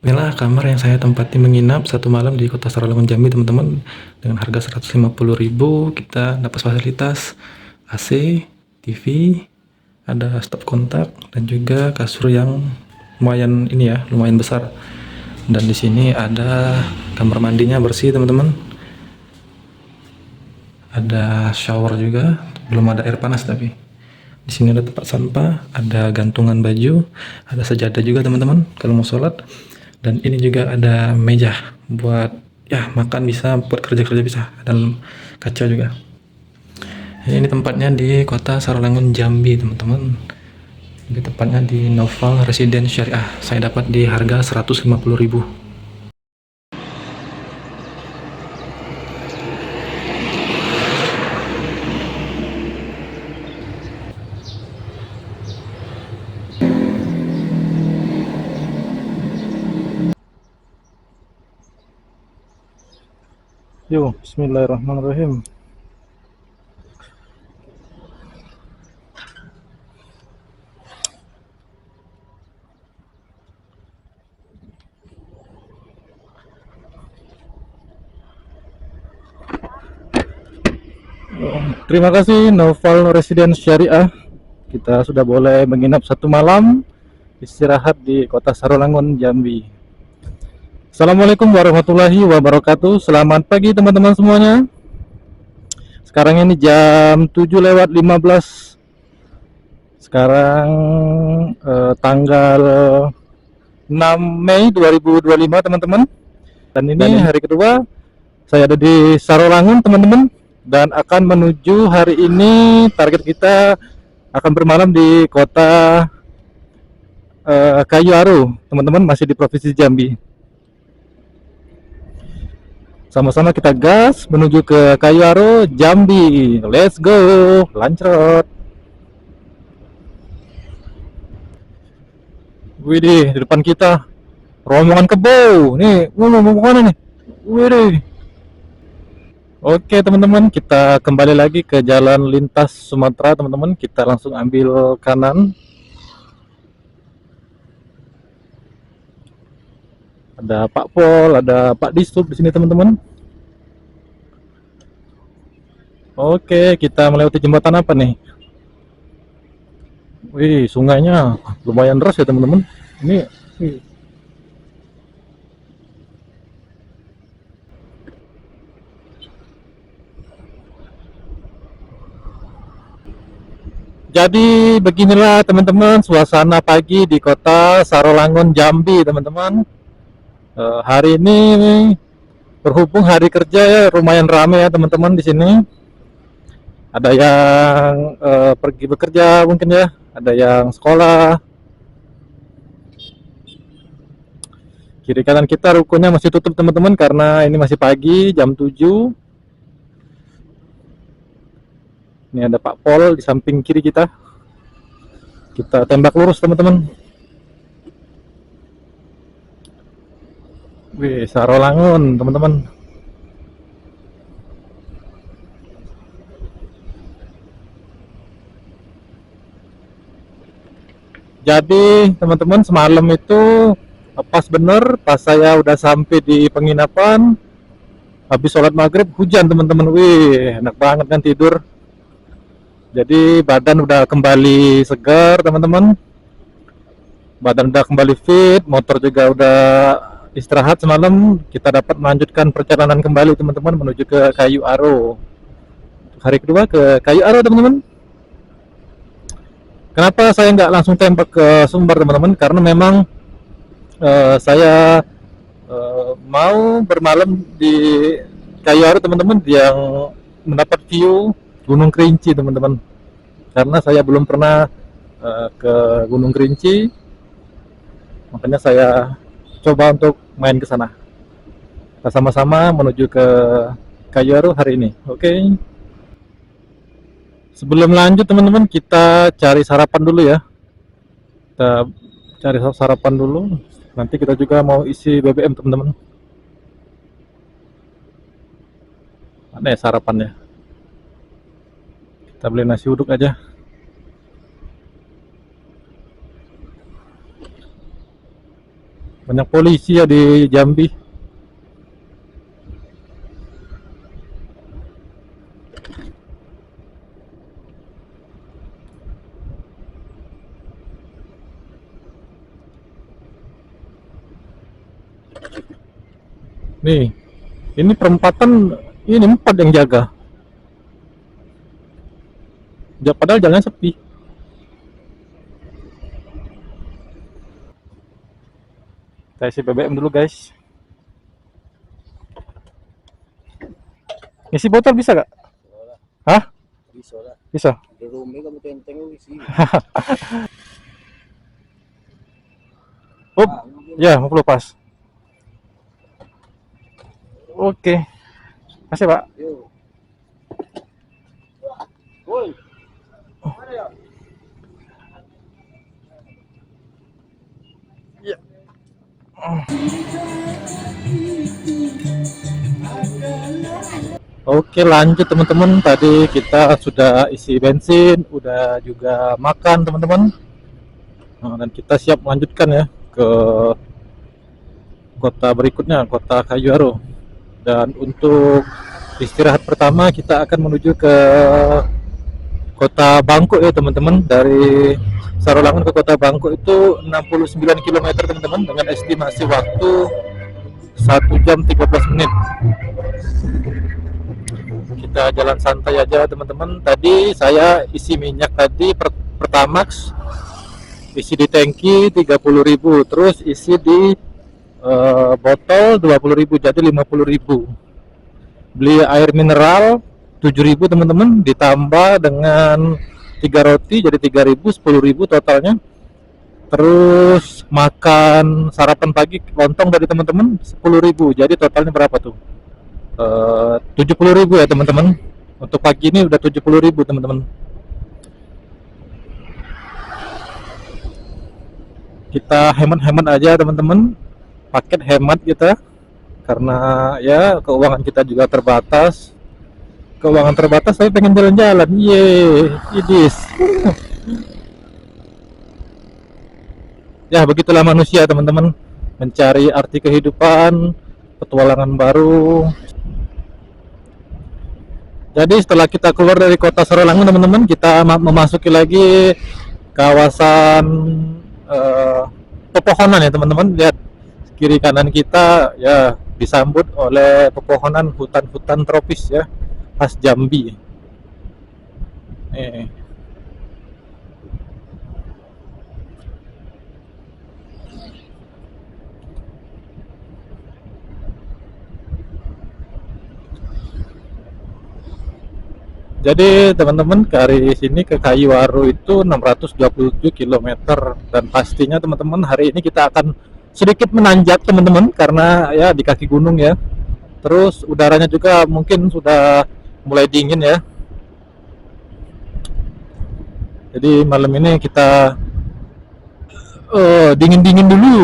Inilah kamar yang saya tempati menginap satu malam di Kota Sarolangun Jambi, teman-teman. Dengan harga 150.000 kita dapat fasilitas AC, TV, ada stop kontak dan juga kasur yang lumayan ini ya, lumayan besar. Dan di sini ada kamar mandinya bersih, teman-teman. Ada shower juga, belum ada air panas tapi. Di sini ada tempat sampah, ada gantungan baju, ada sajadah juga teman-teman kalau mau sholat. Dan ini juga ada meja buat ya makan bisa, buat kerja-kerja bisa, dan kaca juga. Ini tempatnya di Kota Sarolangun Jambi, teman-teman. Ini tempatnya di Noval Residen Syariah. Saya dapat di harga 150.000. Yo, bismillahirrahmanirrahim. Terima kasih Noval Residence Syariah. Kita sudah boleh menginap satu malam istirahat di Kota Sarolangun, Jambi. Assalamualaikum warahmatullahi wabarakatuh. Selamat pagi teman-teman semuanya. Sekarang ini jam 7:15. Sekarang tanggal 6 Mei 2025 teman-teman. Dan ini hari kedua saya ada di Sarolangun teman-teman, dan akan menuju hari ini target kita akan bermalam di kota Kayu Aro teman-teman, masih di Provinsi Jambi. Sama-sama kita gas menuju ke Kayu Aro, Jambi. Let's go, lancrot. Widih, di depan kita rombongan kebo. Nih, mau kemana nih? Widih. Oke teman-teman, kita kembali lagi ke jalan lintas Sumatera teman-teman. Kita langsung ambil kanan. Ada Pak Pol, ada Pak Disub di sini teman-teman. Oke, kita melewati jembatan apa nih? Wih, sungainya lumayan deras ya teman-teman. Ini wih. Jadi beginilah teman-teman suasana pagi di kota Sarolangun Jambi teman-teman. Hari ini berhubung hari kerja ya, lumayan ramai ya teman-teman di sini. Ada yang pergi bekerja mungkin ya, ada yang sekolah. Kiri kanan kita rukonya masih tutup teman-teman karena ini masih pagi jam 7. Ini ada Pak Pol di samping kiri kita. Kita tembak lurus teman-teman. Wih, Sarolangun teman-teman. Jadi teman-teman semalam itu pas bener, pas saya udah sampai di penginapan, habis sholat maghrib hujan teman-teman. Wih, enak banget kan tidur. Jadi badan udah kembali segar teman-teman. Badan udah kembali fit, motor juga udah istirahat semalam. Kita dapat melanjutkan perjalanan kembali teman-teman menuju ke Kayu Aro. Hari kedua ke Kayu Aro teman-teman. Kenapa saya nggak langsung tembak ke Sumber teman-teman? Karena memang saya mau bermalam di Kayu Aro teman-teman, yang mendapat view Gunung Kerinci teman-teman. Karena saya belum pernah ke Gunung Kerinci, makanya saya coba untuk main ke sana. Kita sama-sama menuju ke Kayu Aro hari ini. Oke. Sebelum lanjut teman-teman, kita cari sarapan dulu ya. Kita cari sarapan dulu. Nanti kita juga mau isi BBM teman-teman. Mana ya sarapannya? Kita beli nasi uduk aja. Banyak polisi ya di Jambi. Nih, ini perempatan, ini 4 yang jaga. Padahal jalannya sepi. Kita isi BBM dulu guys. Isi botol bisa gak? Hah? Bisa lah. Bisa. Di rumah kamu tenteng sih. Up, ya 50 pas. Oke. Kasih Pak. Yuk. Woi. Mana ya? Ya. Oke lanjut teman-teman, tadi kita sudah isi bensin, udah juga makan teman-teman. Nah, dan kita siap melanjutkan ya ke kota berikutnya, kota Kayuaro. Dan untuk istirahat pertama kita akan menuju ke kota Bangkok ya teman-teman. Dari Sarolangun ke kota Bangkok itu 69 km teman-teman, dengan estimasi waktu 1 jam 13 menit. Kita jalan santai aja teman-teman. Tadi saya isi minyak tadi Pertamax, isi di tangki 30.000, terus isi di botol 20.000, jadi 50.000. Beli air mineral 7.000 teman-teman, ditambah dengan 3 roti jadi 3.000, 10.000 totalnya. Terus makan sarapan pagi lontong dari teman-teman 10.000, jadi totalnya berapa tuh? 70.000 ya teman-teman. Untuk pagi ini udah 70.000 teman-teman. Kita hemat-hemat aja teman-teman, paket hemat kita, karena ya keuangan kita juga terbatas. Keuangan terbatas tapi pengen jalan-jalan, idis. Ya begitulah manusia teman-teman, mencari arti kehidupan, petualangan baru. Jadi setelah kita keluar dari kota Sarolangun teman-teman, kita memasuki lagi kawasan pepohonan ya teman-teman. Lihat kiri kanan kita ya disambut oleh pepohonan, hutan-hutan tropis ya, khas Jambi. Jadi teman-teman dari sini ke Kayuaro itu 627 km, dan pastinya teman-teman hari ini kita akan sedikit menanjak teman-teman, karena ya di kaki gunung ya. Terus udaranya juga mungkin sudah mulai dingin ya. Jadi malam ini kita dingin-dingin dulu.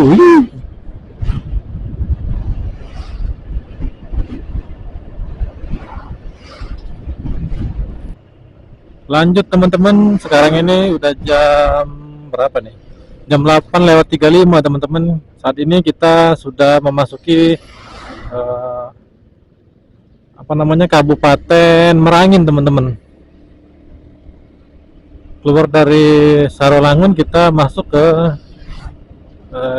Lanjut teman-teman, sekarang ini udah jam berapa nih? Jam 8:35 teman-teman. Saat ini kita sudah memasuki Kabupaten Merangin teman-teman. Keluar dari Sarolangun kita masuk ke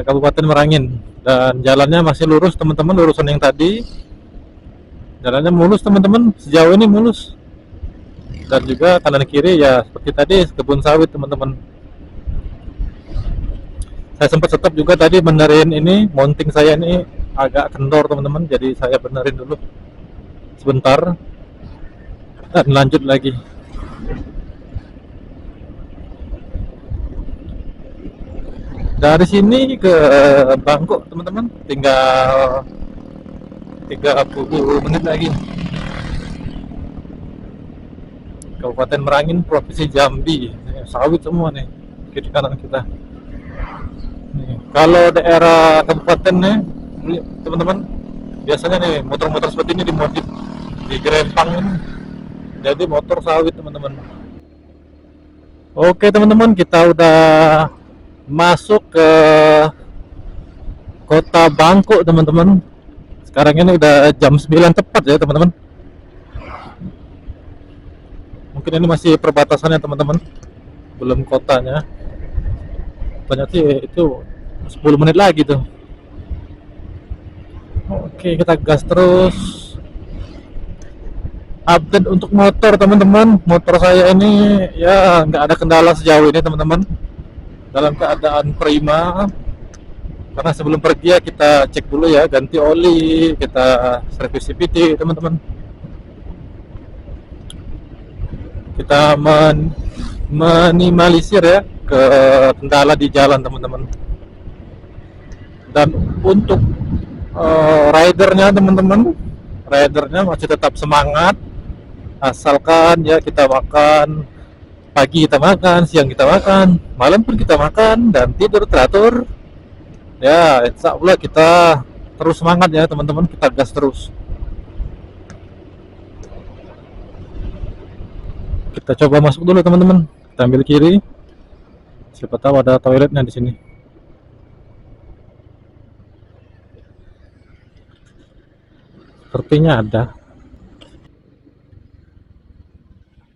Kabupaten Merangin, dan jalannya masih lurus teman-teman, lurusan yang tadi. Jalannya mulus teman-teman, sejauh ini mulus. Dan juga kanan kiri ya seperti tadi, kebun sawit teman-teman. Saya sempat stop juga tadi benerin ini, mounting saya ini agak kendor teman-teman, jadi saya benerin dulu sebentar dan lanjut lagi. Dari sini ke Bangkok teman-teman tinggal 30 menit lagi. Kabupaten Merangin, Provinsi Jambi. Sawit semua nih kiri kanan kita. Nih, kalau daerah kabupaten nih teman-teman, biasanya nih motor-motor seperti ini dimodif, digerempang ini. Jadi motor sawit teman-teman. Oke teman-teman, kita udah masuk ke Kota Bangkok teman-teman. Sekarang ini udah jam 9 tepat ya teman-teman. Mungkin ini masih perbatasannya teman-teman, belum kotanya. Ternyata itu 10 menit lagi tuh. Oke, kita gas terus. Update untuk motor teman-teman. Motor saya ini ya nggak ada kendala sejauh ini teman-teman. Dalam keadaan prima. Karena sebelum pergi ya kita cek dulu ya, ganti oli, kita servis CVT teman-teman. Kita minimalisir ya ke kendala di jalan teman-teman. Dan untuk ridernya teman-teman, ridernya masih tetap semangat, asalkan ya kita makan pagi, kita makan siang, kita makan malam pun kita makan, dan tidur teratur ya. Insya Allah kita terus semangat ya teman-teman, kita gas terus. Kita coba masuk dulu teman-teman, kita ambil kiri, siapa tahu ada toiletnya di sini. Sepertinya ada.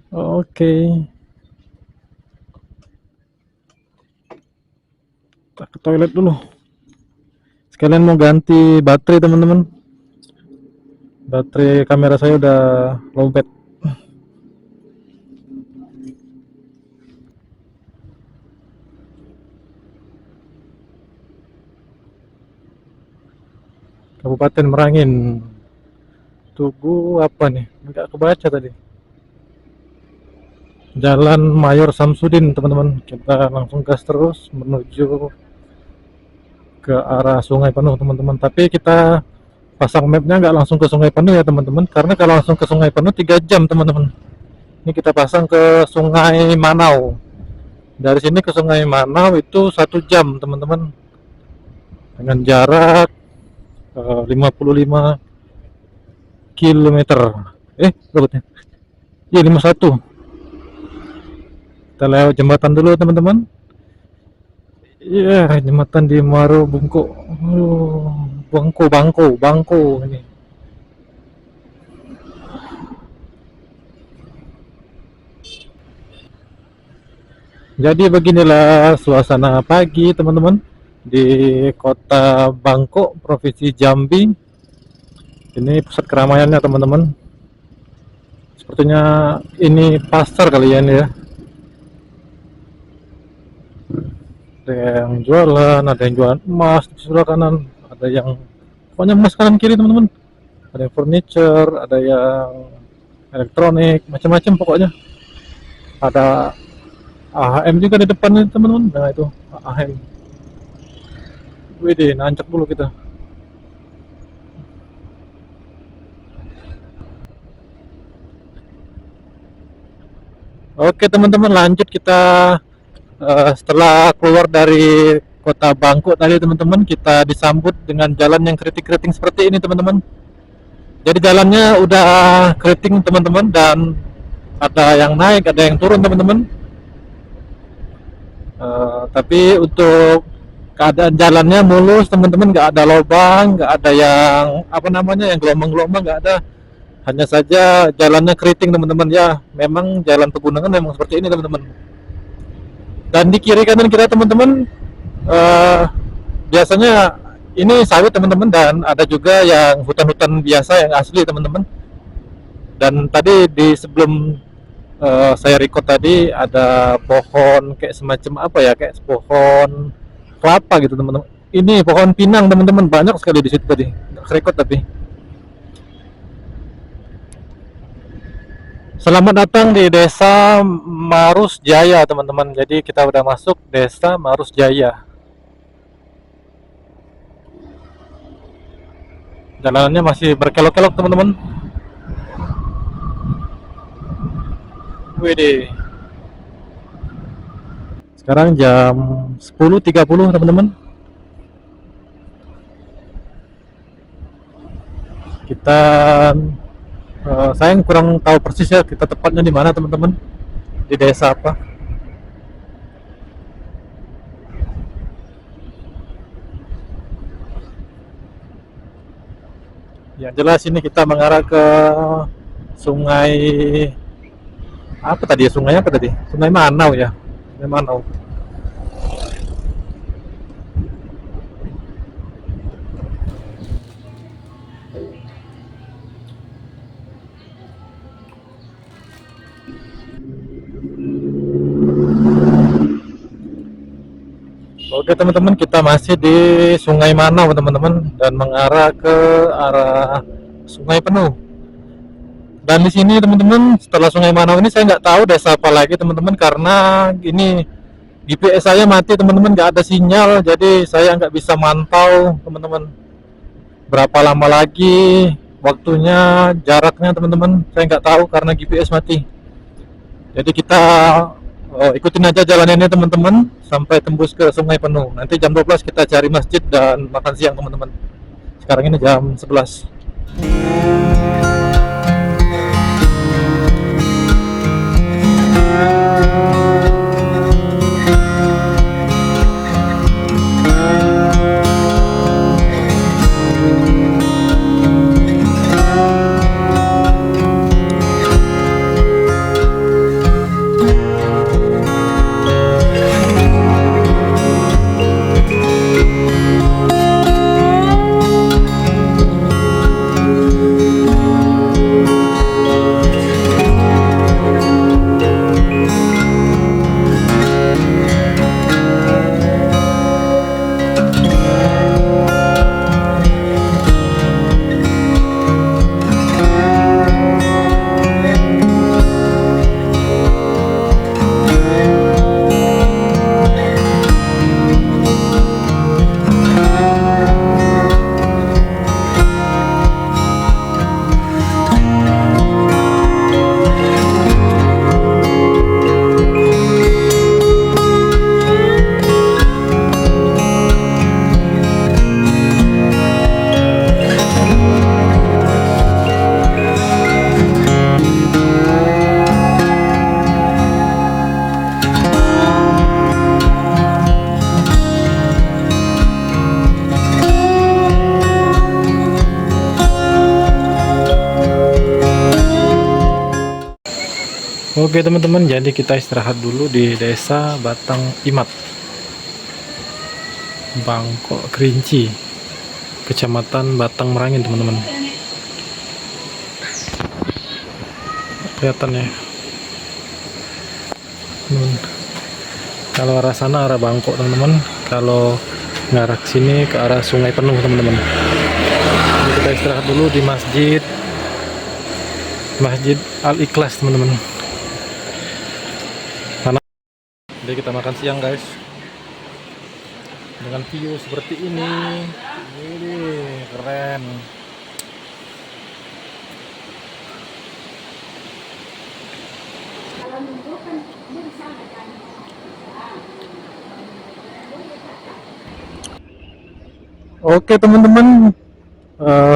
Oke. Kita ke toilet dulu. Sekalian mau ganti baterai teman-teman. Baterai kamera saya udah lowbat. Kabupaten Merangin. Tugu apa nih? Enggak kebaca tadi. Jalan Mayor Samsudin teman-teman. Kita langsung gas terus menuju ke arah Sungai Penuh teman-teman. Tapi kita pasang mapnya nggak langsung ke Sungai Penuh ya teman-teman. Karena kalau langsung ke Sungai Penuh 3 jam teman-teman. Ini kita pasang ke Sungai Manau. Dari sini ke Sungai Manau itu 1 jam teman-teman. Dengan jarak 55 kilometer. Berapa? Iya 51. Kita lewat jembatan dulu teman-teman. Iya, jembatan di Muaro Bungkuk. Bangko ini. Jadi beginilah suasana pagi teman-teman di Kota Bangkok, Provinsi Jambi. Ini pusat keramaiannya teman-teman. Sepertinya ini pasar kali ya ini ya. Ada yang jualan, ada yang jualan emas di sebelah kanan, ada yang pokoknya emas kanan kiri teman-teman. Ada yang furniture, ada yang elektronik, macam-macam pokoknya. Ada AHM juga di depan nih teman-teman. Nah itu AHM. Widih, nancep dulu kita. Oke teman-teman, lanjut kita. Setelah keluar dari Kota Bangkok tadi teman-teman, kita disambut dengan jalan yang keriting-keriting seperti ini teman-teman. Jadi jalannya udah keriting teman-teman, dan ada yang naik, ada yang turun teman-teman. Tapi untuk keadaan jalannya mulus teman-teman, nggak ada lubang, nggak ada yang yang gelombang-gelombang, nggak ada. Hanya saja jalannya keriting teman-teman ya. Memang jalan pegunungan memang seperti ini teman-teman. Dan di kiri kanan kita teman-teman, biasanya ini sawit teman-teman, dan ada juga yang hutan-hutan biasa yang asli teman-teman. Dan tadi di sebelum saya record tadi ada pohon kayak semacam kayak pohon kelapa gitu teman-teman. Ini pohon pinang teman-teman, banyak sekali di situ tadi. Nggak record tapi. Selamat datang di Desa Marus Jaya teman-teman. Jadi kita udah masuk Desa Marus Jaya. Jalanannya masih berkelok-kelok teman-teman. Widih. Sekarang jam 10.30 teman-teman. Kita saya kurang tahu persis ya kita tepatnya di mana teman-teman, di desa apa. Yang jelas ini kita mengarah ke sungai apa tadi ya? Sungai apa tadi? Sungai Manau ya. Sungai Manau. Oke teman-teman, kita masih di Sungai Manau teman-teman dan mengarah ke arah Sungai Penuh. Dan di sini teman-teman, setelah Sungai Manau ini saya nggak tahu desa apa lagi teman-teman, karena ini GPS saya mati teman-teman, nggak ada sinyal, jadi saya nggak bisa mantau teman-teman berapa lama lagi waktunya, jaraknya teman-teman, saya nggak tahu karena GPS mati. Jadi kita ikutin aja jalanannya teman-teman sampai tembus ke Sungai Penuh. Nanti jam 12 kita cari masjid dan makan siang teman-teman. Sekarang ini jam 11. Oke teman-teman, jadi kita istirahat dulu di desa Batang Imat, Bangkok Kerinci, Kecamatan Batang Merangin teman-teman. Kelihatan ya. Kalau arah sana arah Bangkok teman-teman, kalau ngarah ke sini ke arah Sungai Penuh teman-teman. Kita istirahat dulu di Masjid Al-Ikhlas teman-teman. Jadi kita makan siang guys, dengan view seperti ini. Wih, keren. Oke teman-teman,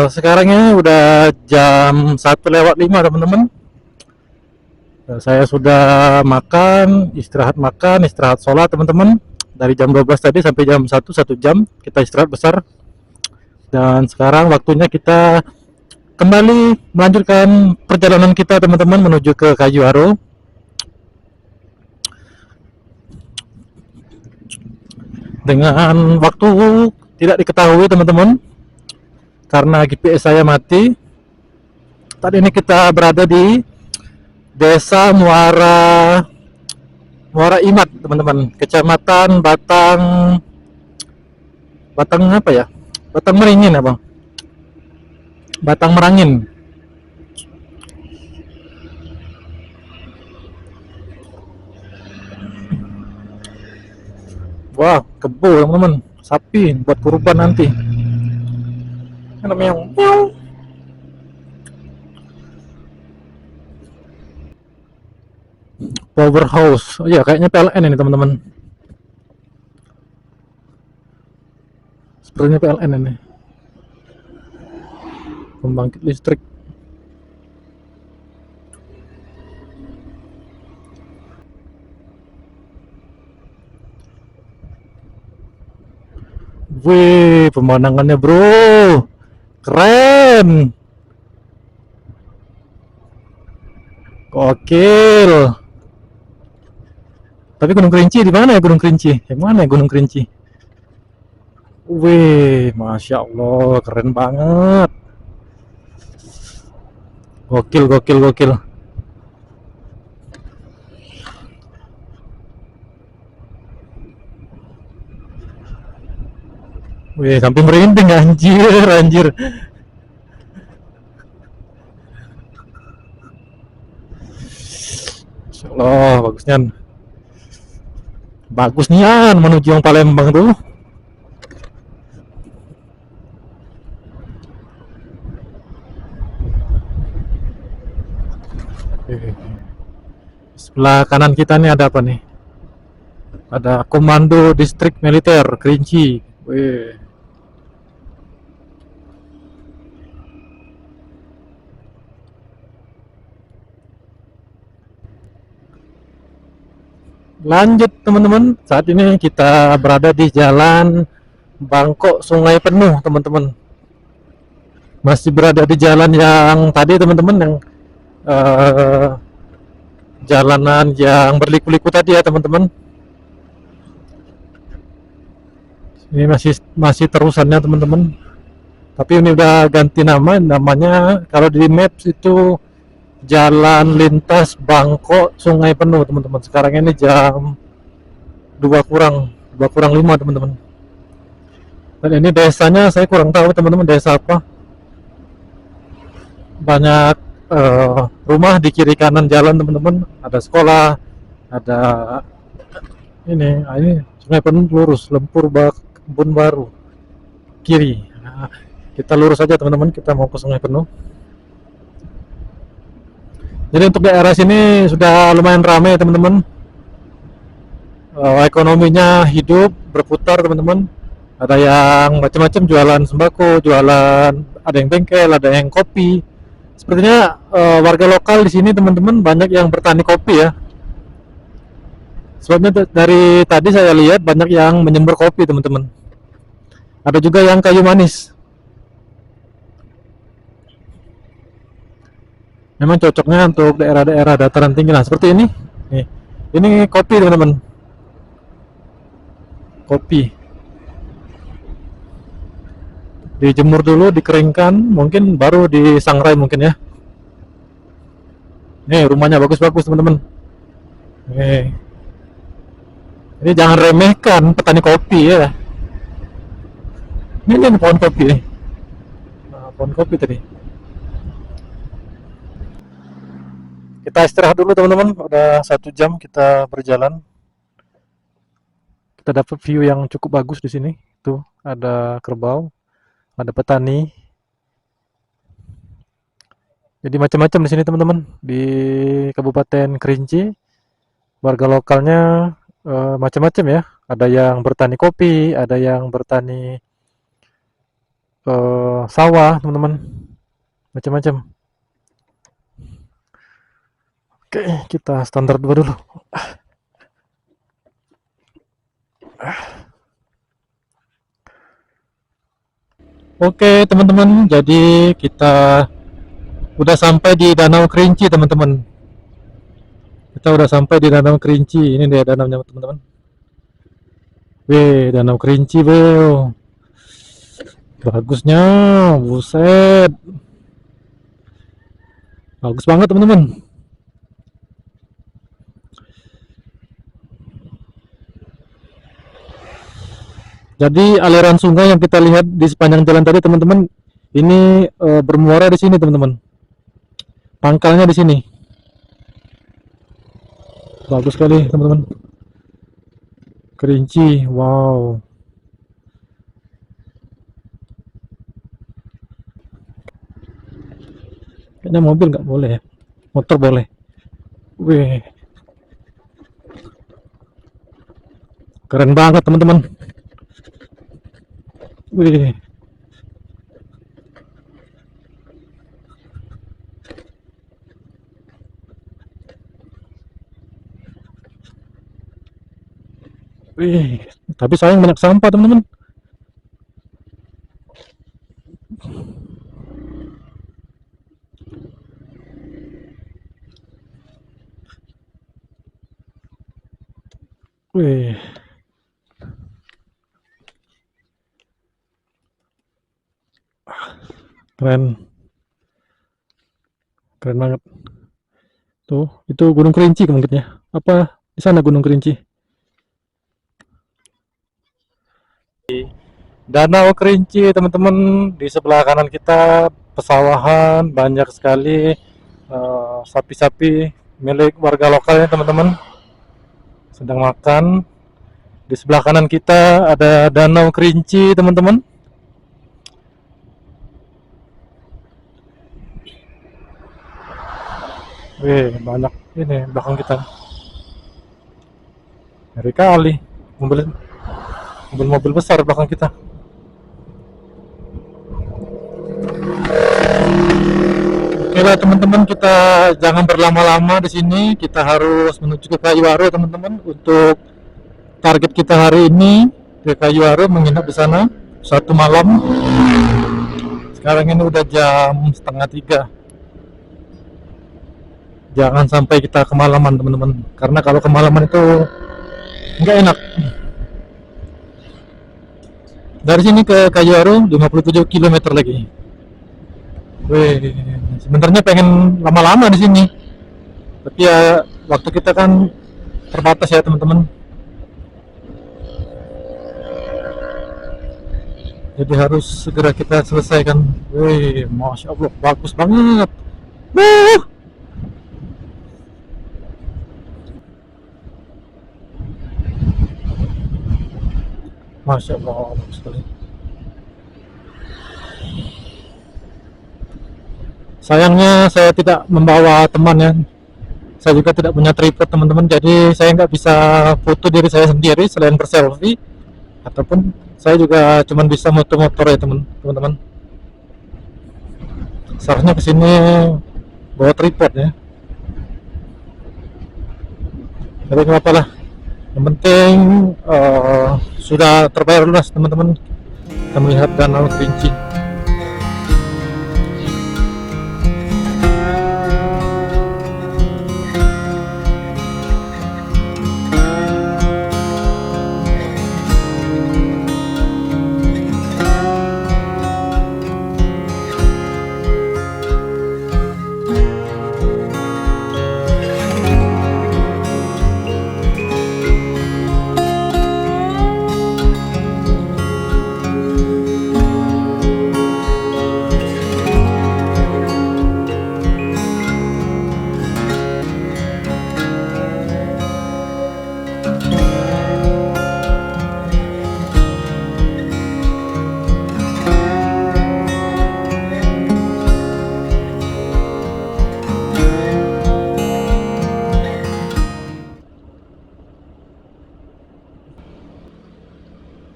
sekarang ini udah jam 1:05 teman-teman. Saya sudah makan, istirahat sholat teman-teman. Dari jam 12 tadi sampai jam 1 jam kita istirahat besar. Dan sekarang waktunya kita kembali melanjutkan perjalanan kita teman-teman menuju ke Kayu Aro. Dengan waktu tidak diketahui teman-teman, karena GPS saya mati. Tadi ini kita berada di Desa Muara Imat teman-teman, Kecamatan Batang apa ya? Batang Merangin apa? Batang Merangin. Wah, kebo teman-teman, sapi buat kurban nanti. Ini namanya meow. Powerhouse, oh iya kayaknya PLN ini teman-teman. Sepertinya PLN ini. Pembangkit listrik. Wih, pemandangannya bro, keren. Gokil. Tapi Gunung Kerinci di mana ya Gunung Kerinci? Yang mana ya Gunung Kerinci? Wih, masya Allah, keren banget. Gokil, gokil, gokil. Wih, sampai merinding anjir, anjir. Masya Allah, bagusnya. Bagus nian menuju yang Palembang tuh. Sebelah kanan kita nih ada apa nih? Ada Komando Distrik Militer Kerinci. Wih. Lanjut teman-teman, saat ini kita berada di Jalan Bangkok Sungai Penuh teman-teman. Masih berada di jalan yang tadi teman-teman, yang eh, jalanan yang berliku-liku tadi ya teman-teman. Ini masih terusannya teman-teman. Tapi ini udah ganti nama, namanya kalau di Maps itu Jalan Lintas Bangkok Sungai Penuh teman-teman. Sekarang ini jam 2 kurang 5 teman-teman. Dan ini desanya saya kurang tahu teman-teman, desa apa. Banyak rumah di kiri kanan jalan teman-teman. Ada sekolah, ada ini Sungai Penuh lurus, Lempur Kebun Baru kiri. Nah, kita lurus aja teman-teman, kita mau ke Sungai Penuh. Jadi untuk daerah sini sudah lumayan ramai teman-teman. Ekonominya hidup, berputar teman-teman. Ada yang macam-macam, jualan sembako, jualan, ada yang bengkel, ada yang kopi. Sepertinya warga lokal di sini teman-teman banyak yang bertani kopi ya. Sebabnya dari tadi saya lihat banyak yang menyember kopi teman-teman. Ada juga yang kayu manis. Memang cocoknya untuk daerah-daerah dataran tinggi. Nah, seperti ini. Nih. Ini kopi, teman-teman. Kopi. Dijemur dulu, dikeringkan, mungkin baru disangrai mungkin ya. Nih, rumahnya bagus-bagus, teman-teman. Nih. Ini jangan remehkan petani kopi ya. Ini pohon kopi nih. Nah, pohon kopi tadi. Kita istirahat dulu teman-teman, udah 1 jam kita berjalan. Kita dapat view yang cukup bagus di sini. Tuh ada kerbau, ada petani. Jadi macam-macam di sini teman-teman. Di Kabupaten Kerinci, warga lokalnya macam-macam ya. Ada yang bertani kopi, ada yang bertani sawah teman-teman. Macam-macam. Oke, kita standar 2 dulu. Oke, teman-teman. Jadi kita udah sampai di Danau Kerinci, teman-teman. Kita udah sampai di Danau Kerinci. Ini dia danaunya, teman-teman. Wih, Danau Kerinci, bro. Bagusnya, buset. Bagus banget, teman-teman. Jadi aliran sungai yang kita lihat di sepanjang jalan tadi teman-teman, ini bermuara di sini teman-teman. Pangkalnya di sini. Bagus sekali teman-teman. Kerinci, wow. Kayaknya mobil nggak boleh ya, motor boleh. Wih, keren banget teman-teman. Wih. Wih, tapi sayang banyak sampah teman-teman. Wih, keren, keren banget. Tuh, itu Gunung Kerinci mungkin ya. Apa di sana Gunung Kerinci? Danau Kerinci, teman-teman, di sebelah kanan kita pesawahan banyak sekali, sapi-sapi milik warga lokalnya, teman-teman, sedang makan. Di sebelah kanan kita ada Danau Kerinci, teman-teman. Wih, banyak ini belakang kita. Ngeri kali, mobil-mobil besar belakang kita. Oke lah teman-teman, kita jangan berlama-lama di sini. Kita harus menuju ke Kayuwaru, teman-teman. Untuk target kita hari ini ke Kayuwaru, menginap di sana 1 malam. Sekarang ini udah jam 2:30. Jangan sampai kita kemalaman, teman-teman. Karena kalau kemalaman itu nggak enak. Dari sini ke Kayuwaru 57 km lagi. Wih, sebenarnya pengen lama-lama di sini, tapi ya waktu kita kan terbatas ya teman-teman. Jadi harus segera kita selesaikan. Wih, masya Allah, bagus banget. Wuh. Masya Allah, bagus sekali. Sayangnya saya tidak membawa teman ya. Saya juga tidak punya tripod, teman-teman. Jadi saya nggak bisa foto diri saya sendiri selain berselfie. Ataupun saya juga cuma bisa motor-motor ya teman-teman. Seharusnya kesini bawa tripod ya. Tapi nggak apa-apa lah. Yang penting sudah terbayar lunas, teman-teman. Kita melihat Danau Kerinci.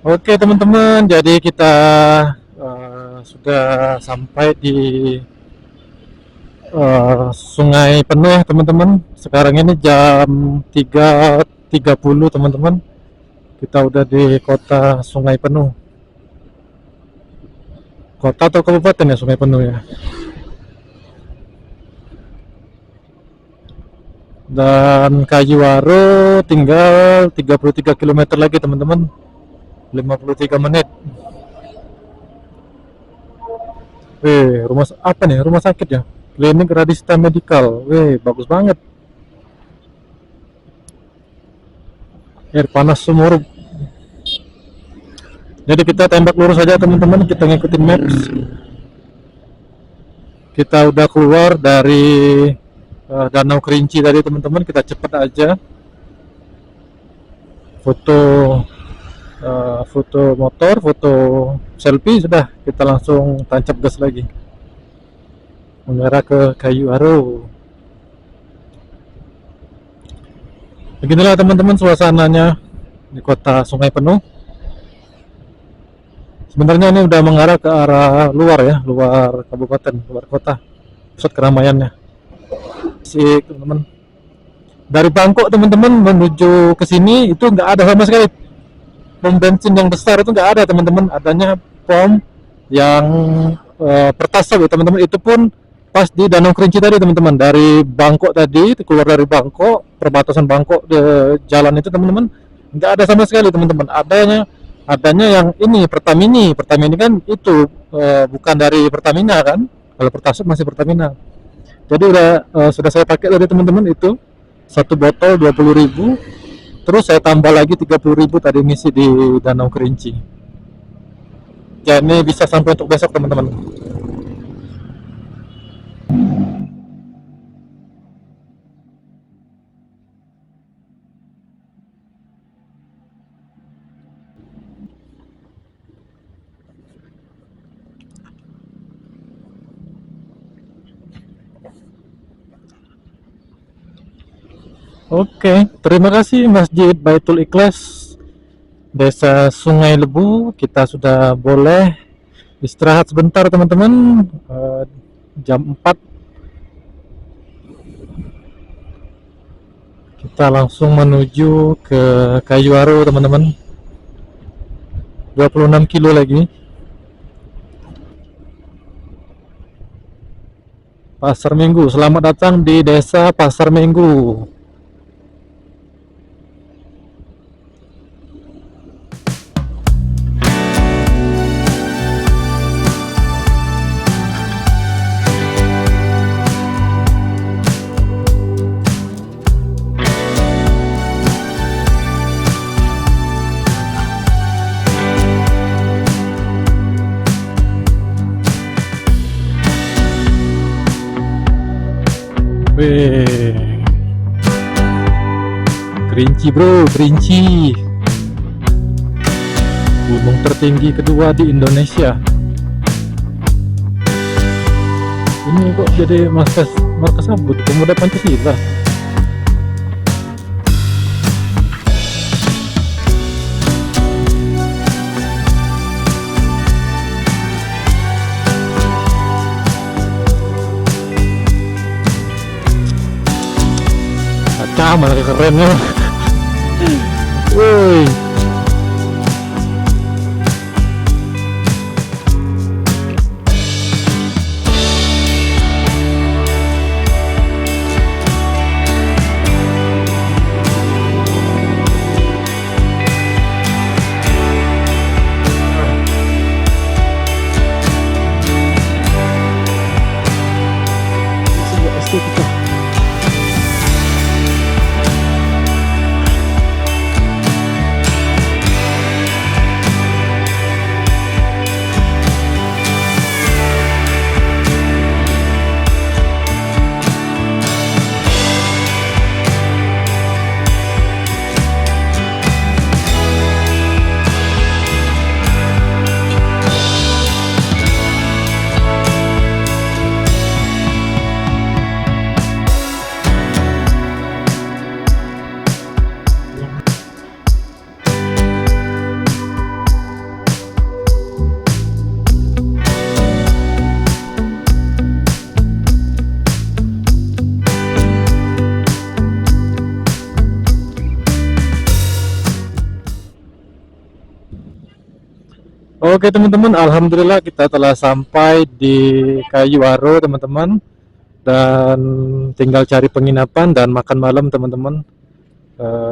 Oke teman-teman, jadi kita sudah sampai di Sungai Penuh teman-teman. Sekarang ini jam 3.30 teman-teman. Kita udah di kota Sungai Penuh. Kota atau kabupaten ya Sungai Penuh ya. Dan Kayuwaru tinggal 33 km lagi teman-teman. 53 menit. Wih, apa nih? Rumah sakit ya? Klinik Radista Medical. Wih, bagus banget. Air panas Sumur. Jadi kita tembak lurus saja teman-teman, kita ngikutin maps. Kita udah keluar dari Danau Kerinci tadi teman-teman, kita cepet aja. Foto motor, foto selfie, sudah kita langsung tancap gas lagi mengarah ke Kayuwaru. Beginilah teman-teman suasananya di kota Sungai Penuh. Sebenarnya ini udah mengarah ke arah luar ya, luar kabupaten, luar kota, pusat keramaiannya. Si teman-teman dari Bangkok teman-teman menuju ke sini itu nggak ada sama sekali pom bensin yang besar, itu nggak ada teman-teman. Adanya pom yang pertasop ya teman-teman, itu pun pas di Danau Kerinci tadi teman-teman. Dari Bangkok tadi, keluar dari Bangkok, perbatasan Bangkok ke jalan itu teman-teman, nggak ada sama sekali teman-teman. Adanya yang ini Pertamini kan itu bukan dari Pertamina kan. Kalau Pertasop masih Pertamina. Jadi sudah saya pakai tadi teman-teman, itu satu botol 20.000, terus saya tambah lagi 30.000 tadi ngisi di Danau Kerinci. Ya ini bisa sampai untuk besok teman-teman. Oke, terima kasih Masjid Baitul Ikhlas Desa Sungai Lebu. Kita sudah boleh istirahat sebentar teman-teman. Jam 4 kita langsung menuju ke Kayu Aro teman-teman. 26 kilo lagi. Pasar Minggu, selamat datang di Desa Pasar Minggu. Kerinci bro, Kerinci, gunung tertinggi kedua di Indonesia. Ini kok jadi markas sabut Pemuda Pancasila. Malah keren ya. Woi. Oke teman-teman, alhamdulillah kita telah sampai di Kayu Aro teman-teman, dan tinggal cari penginapan dan makan malam teman-teman.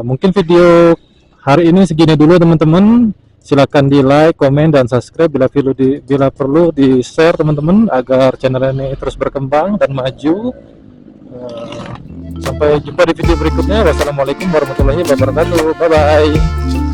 Mungkin video hari ini segini dulu teman-teman. Silakan di like, komen, dan subscribe bila perlu di share teman-teman agar channel ini terus berkembang dan maju. Sampai jumpa di video berikutnya. Wassalamualaikum warahmatullahi wabarakatuh. Bye bye.